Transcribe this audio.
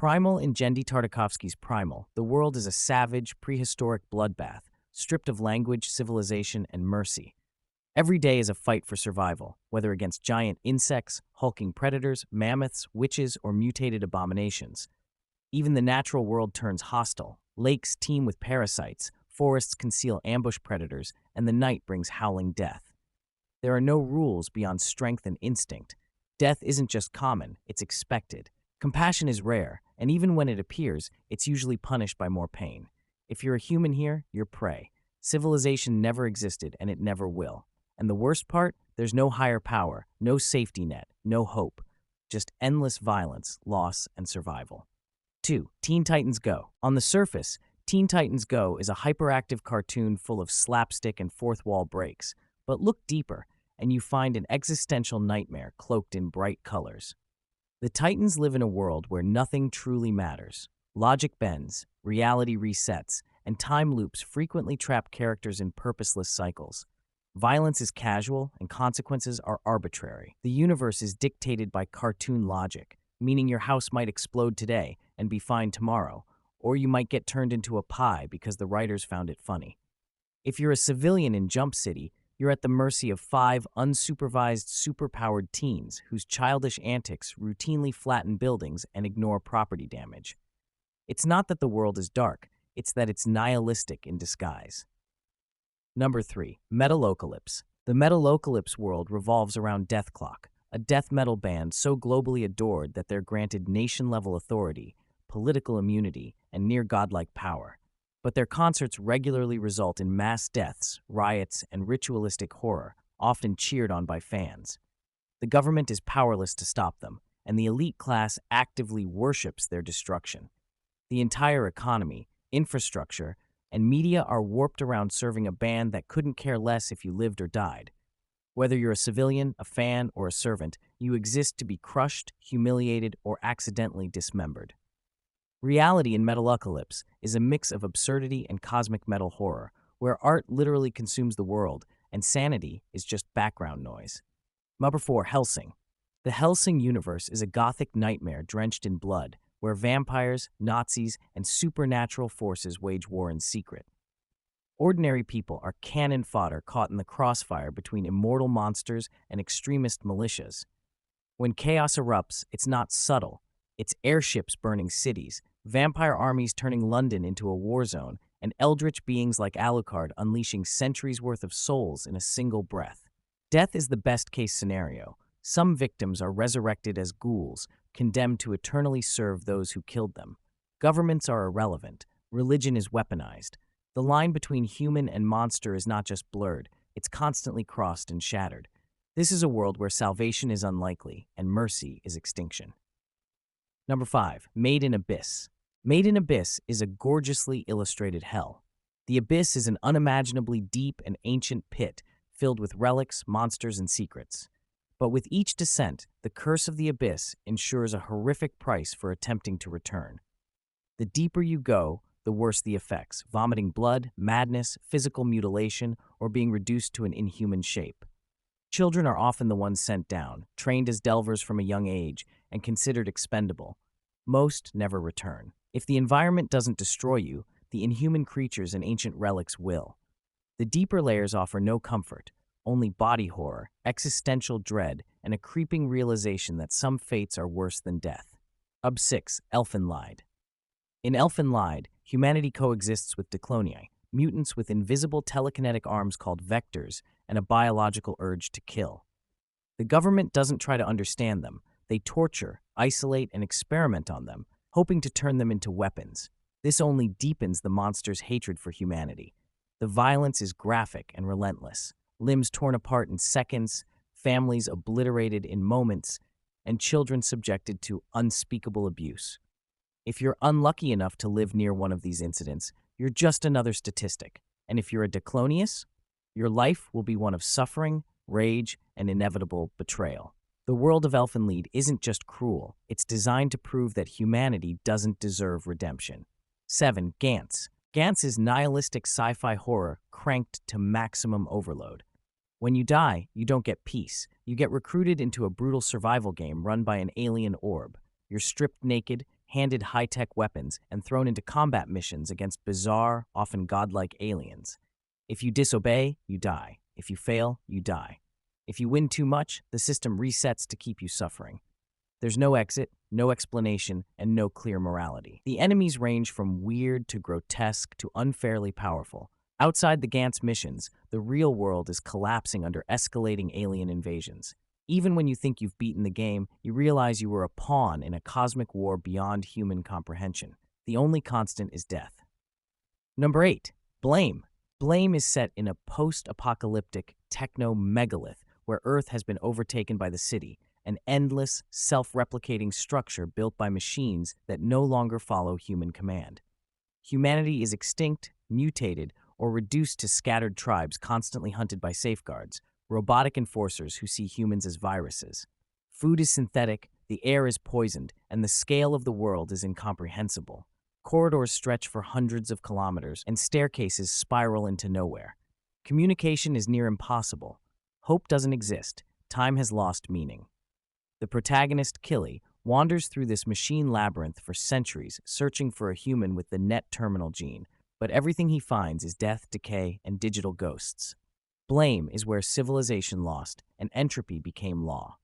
Primal in Jendi Tartakovsky's Primal, the world is a savage, prehistoric bloodbath, stripped of language, civilization, and mercy. Every day is a fight for survival, whether against giant insects, hulking predators, mammoths, witches, or mutated abominations. Even the natural world turns hostile. Lakes teem with parasites, forests conceal ambush predators, and the night brings howling death. There are no rules beyond strength and instinct. Death isn't just common, it's expected. Compassion is rare, and even when it appears, it's usually punished by more pain. If you're a human here, you're prey. Civilization never existed, and it never will. And the worst part? There's no higher power, no safety net, no hope. Just endless violence, loss, and survival. 2. Teen Titans Go. On the surface, Teen Titans Go is a hyperactive cartoon full of slapstick and fourth-wall breaks. But look deeper, and you find an existential nightmare cloaked in bright colors. The Titans live in a world where nothing truly matters. Logic bends, reality resets, and time loops frequently trap characters in purposeless cycles. Violence is casual, and consequences are arbitrary. The universe is dictated by cartoon logic, meaning your house might explode today and be fine tomorrow, or you might get turned into a pie because the writers found it funny. If you're a civilian in Jump City, you're at the mercy of 5 unsupervised, superpowered teens whose childish antics routinely flatten buildings and ignore property damage. It's not that the world is dark, it's that it's nihilistic in disguise. Number 3. Metalocalypse. The Metalocalypse world revolves around Death Clock, a death metal band so globally adored that they're granted nation-level authority, political immunity, and near-godlike power. But their concerts regularly result in mass deaths, riots, and ritualistic horror, often cheered on by fans. The government is powerless to stop them, and the elite class actively worships their destruction. The entire economy, infrastructure, and media are warped around serving a band that couldn't care less if you lived or died. Whether you're a civilian, a fan, or a servant, you exist to be crushed, humiliated, or accidentally dismembered. Reality in Metalocalypse is a mix of absurdity and cosmic metal horror, where art literally consumes the world, and sanity is just background noise. Number 4. Hellsing. The Hellsing universe is a gothic nightmare drenched in blood, where vampires, Nazis, and supernatural forces wage war in secret. Ordinary people are cannon fodder caught in the crossfire between immortal monsters and extremist militias. When chaos erupts, it's not subtle. It's airships burning cities, vampire armies turning London into a war zone, and eldritch beings like Alucard unleashing centuries' worth of souls in a single breath. Death is the best-case scenario. Some victims are resurrected as ghouls, condemned to eternally serve those who killed them. Governments are irrelevant. Religion is weaponized. The line between human and monster is not just blurred, it's constantly crossed and shattered. This is a world where salvation is unlikely, and mercy is extinction. Number 5. Made in Abyss. Made in Abyss is a gorgeously illustrated hell. The Abyss is an unimaginably deep and ancient pit filled with relics, monsters, and secrets. But with each descent, the curse of the Abyss ensures a horrific price for attempting to return. The deeper you go, the worse the effects: vomiting blood, madness, physical mutilation, or being reduced to an inhuman shape. Children are often the ones sent down, trained as delvers from a young age, and considered expendable. Most never return. If the environment doesn't destroy you, the inhuman creatures and ancient relics will. The deeper layers offer no comfort, only body horror, existential dread, and a creeping realization that some fates are worse than death. 6. Elfen. In Elfen, humanity coexists with Declonii, mutants with invisible telekinetic arms called vectors, and a biological urge to kill. The government doesn't try to understand them. They torture, isolate, and experiment on them, hoping to turn them into weapons. This only deepens the monster's hatred for humanity. The violence is graphic and relentless. Limbs torn apart in seconds, families obliterated in moments, and children subjected to unspeakable abuse. If you're unlucky enough to live near one of these incidents, you're just another statistic. And if you're a Declonius, your life will be one of suffering, rage, and inevitable betrayal. The world of Elfenlied isn't just cruel, it's designed to prove that humanity doesn't deserve redemption. 7. Gantz. Gantz is nihilistic sci-fi horror cranked to maximum overload. When you die, you don't get peace. You get recruited into a brutal survival game run by an alien orb. You're stripped naked, handed high-tech weapons, and thrown into combat missions against bizarre, often godlike aliens. If you disobey, you die. If you fail, you die. If you win too much, the system resets to keep you suffering. There's no exit, no explanation, and no clear morality. The enemies range from weird to grotesque to unfairly powerful. Outside the Gantz missions, the real world is collapsing under escalating alien invasions. Even when you think you've beaten the game, you realize you were a pawn in a cosmic war beyond human comprehension. The only constant is death. Number 8. Blame. Blame is set in a post-apocalyptic techno-megalith where Earth has been overtaken by the city, an endless, self-replicating structure built by machines that no longer follow human command. Humanity is extinct, mutated, or reduced to scattered tribes constantly hunted by safeguards, robotic enforcers who see humans as viruses. Food is synthetic, the air is poisoned, and the scale of the world is incomprehensible. Corridors stretch for hundreds of kilometers, and staircases spiral into nowhere. Communication is near impossible. Hope doesn't exist. Time has lost meaning. The protagonist, Killy, wanders through this machine labyrinth for centuries, searching for a human with the net terminal gene, but everything he finds is death, decay, and digital ghosts. Blame is where civilization lost and entropy became law.